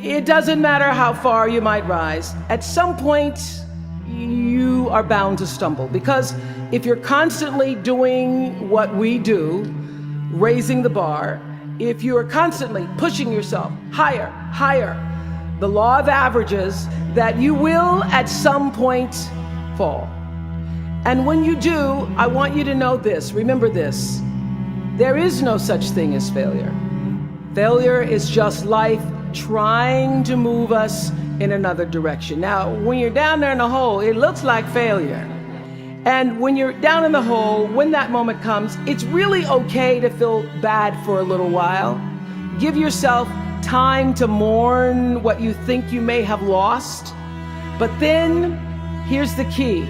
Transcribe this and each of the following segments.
it doesn't matter how far you might rise. At some point, you are bound to stumble, because if you're constantly doing what we do, raising the bar, if you are constantly pushing yourself higher, higher, the law of averages that you will at some point fall. And when you do, I want you to know this, remember this, there is no such thing as failure. Failure is just life trying to move us in another direction. Now, when you're down there in the hole, it looks like failure. And when you're down in the hole, when that moment comes, it's really okay to feel bad for a little while. Give yourself time to mourn what you think you may have lost. But then, here's the key.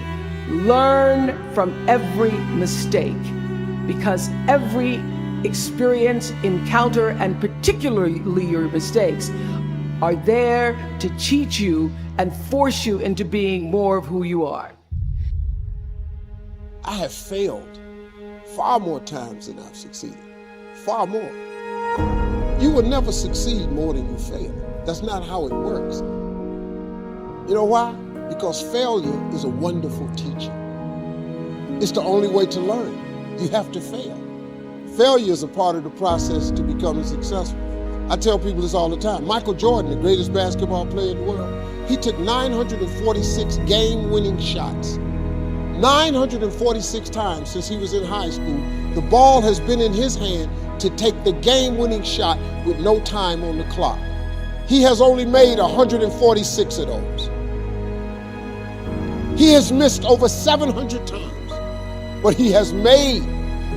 Learn from every mistake, because every experience, encounter, and particularly your mistakes are there to teach you and force you into being more of who you are. I have failed far more times than I've succeeded, far more. You will never succeed more than you fail. That's not how it works. You know why? Because failure is a wonderful teacher. It's the only way to learn. You have to fail. Failure is a part of the process to becoming successful. I tell people this all the time. Michael Jordan, the greatest basketball player in the world, he took 946 game-winning shots. 946 times since he was in high school, the ball has been in his hand to take the game-winning shot with no time on the clock. He has only made 146 of those. He has missed over 700 times, but he has made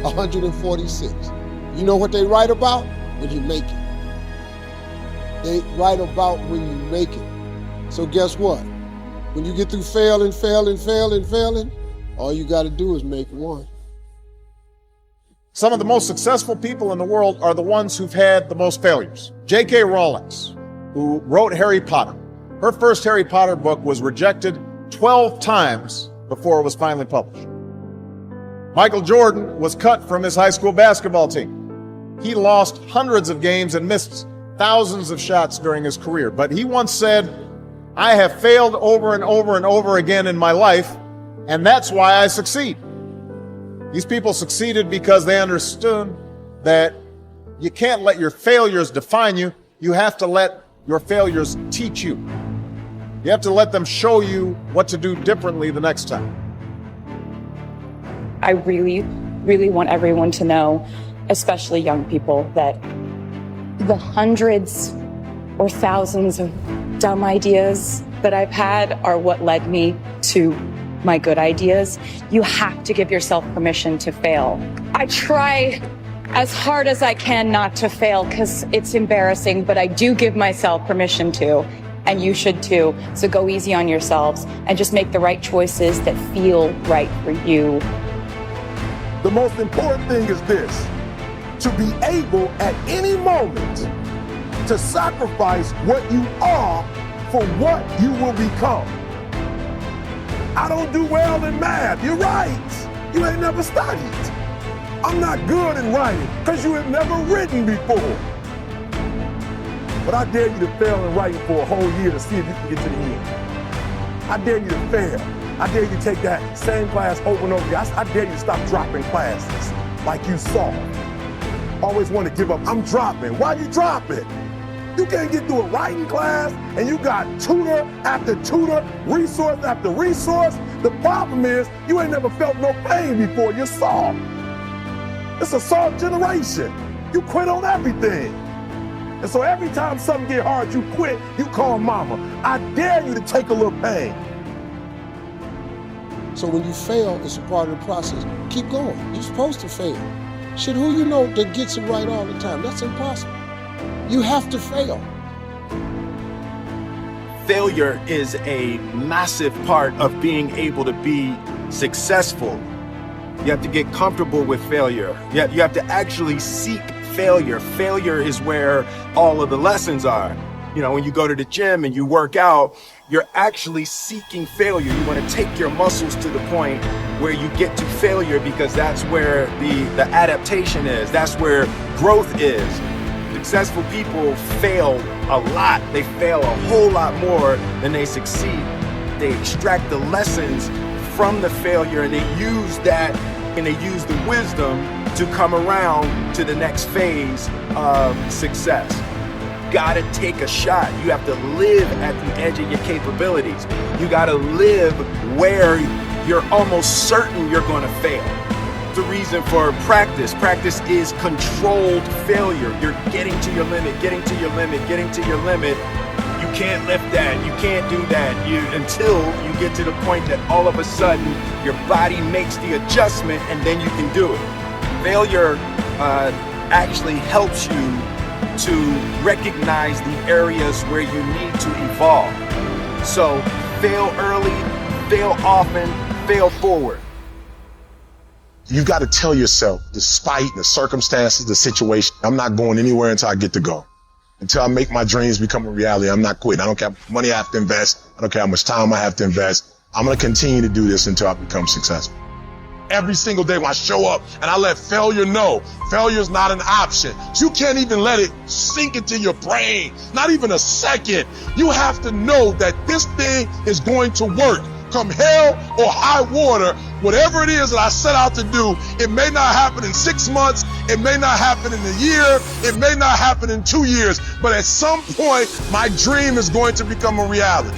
146. You know what they write about? When you make it. They write about when you make it. So guess what? When you get through failing, all you got to do is make one. Some of the most successful people in the world are the ones who've had the most failures. J.K. Rowling, who wrote Harry Potter. Her first Harry Potter book was rejected 12 times before it was finally published. Michael Jordan was cut from his high school basketball team. He lost hundreds of games and missed thousands of shots during his career. But he once said, "I have failed over and over and over again in my life, and that's why I succeed." These people succeeded because they understood that you can't let your failures define you. You have to let your failures teach you. You have to let them show you what to do differently the next time. I really, really want everyone to know, especially young people, that the hundreds or thousands of dumb ideas that I've had are what led me to my good ideas. You have to give yourself permission to fail. I try as hard as I can not to fail because it's embarrassing, but I do give myself permission to, and you should too. So go easy on yourselves and just make the right choices that feel right for you. The most important thing is this: to be able at any moment to sacrifice what you are for what you will become. I don't do well in math. You're right. You ain't never studied. I'm not good in writing because you have never written before. But I dare you to fail in writing for a whole year to see if you can get to the end. I dare you to fail. I dare you to take that same class over and over again. I dare you to stop dropping classes like you saw. Always want to give up. I'm dropping. Why you dropping? You can't get through a writing class and you got tutor after tutor, resource after resource. The problem is you ain't never felt no pain before. You're soft. It's a soft generation. You quit on everything. And so every time something get hard, you quit, you call mama. I dare you to take a little pain. So when you fail, it's a part of the process. Keep going. You're supposed to fail. Shit, who you know that gets it right all the time? That's impossible. You have to fail. Failure is a massive part of being able to be successful. You have to get comfortable with failure. You have to actually seek failure. Failure is where all of the lessons are. You know, when you go to the gym and you work out, you're actually seeking failure. You want to take your muscles to the point where you get to failure because that's where the adaptation is. That's where growth is. successful people fail a lot. They fail a whole lot more than they succeed. They extract the lessons from the failure and they use that and they use the wisdom to come around to the next phase of success. Gotta take a shot. You have to live at the edge of your capabilities. You gotta live where you're almost certain you're gonna fail. The reason for practice. Practice is controlled failure. You're getting to your limit, getting to your limit, getting to your limit. You can't lift that, you can't do that until you get to the point that all of a sudden your body makes the adjustment and then you can do it. Failure actually helps you to recognize the areas where you need to evolve. So fail early, fail often, fail forward. You got to tell yourself, despite the circumstances, the situation, I'm not going anywhere until I get to go. Until I make my dreams become a reality, I'm not quitting. I don't care how much money I have to invest. I don't care how much time I have to invest. I'm going to continue to do this until I become successful. Every single day when I show up and I let failure know, failure is not an option. You can't even let it sink into your brain, not even a second. You have to know that this thing is going to work. Come hell or high water, whatever it is that I set out to do, it may not happen in 6 months, it may not happen in a year, it may not happen in 2 years, but at some point, my dream is going to become a reality.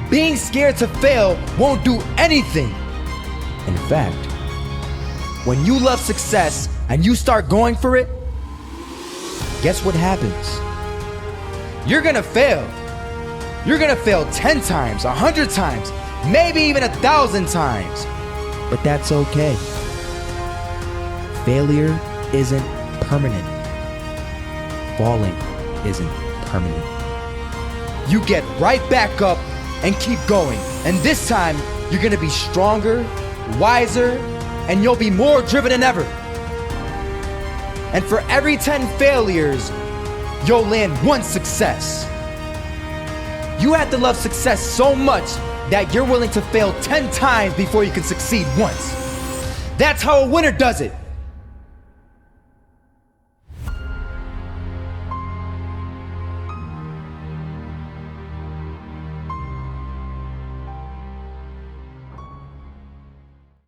Being scared to fail won't do anything. In fact, when you love success and you start going for it, guess what happens? You're gonna fail. You're gonna fail 10 times, 100 times, maybe even 1,000 times. But that's okay. Failure isn't permanent. Falling isn't permanent. You get right back up and keep going. And this time, you're gonna be stronger, wiser, and you'll be more driven than ever. And for every 10 failures, you'll land 1 success. You have to love success so much that you're willing to fail 10 times before you can succeed once. That's how a winner does it.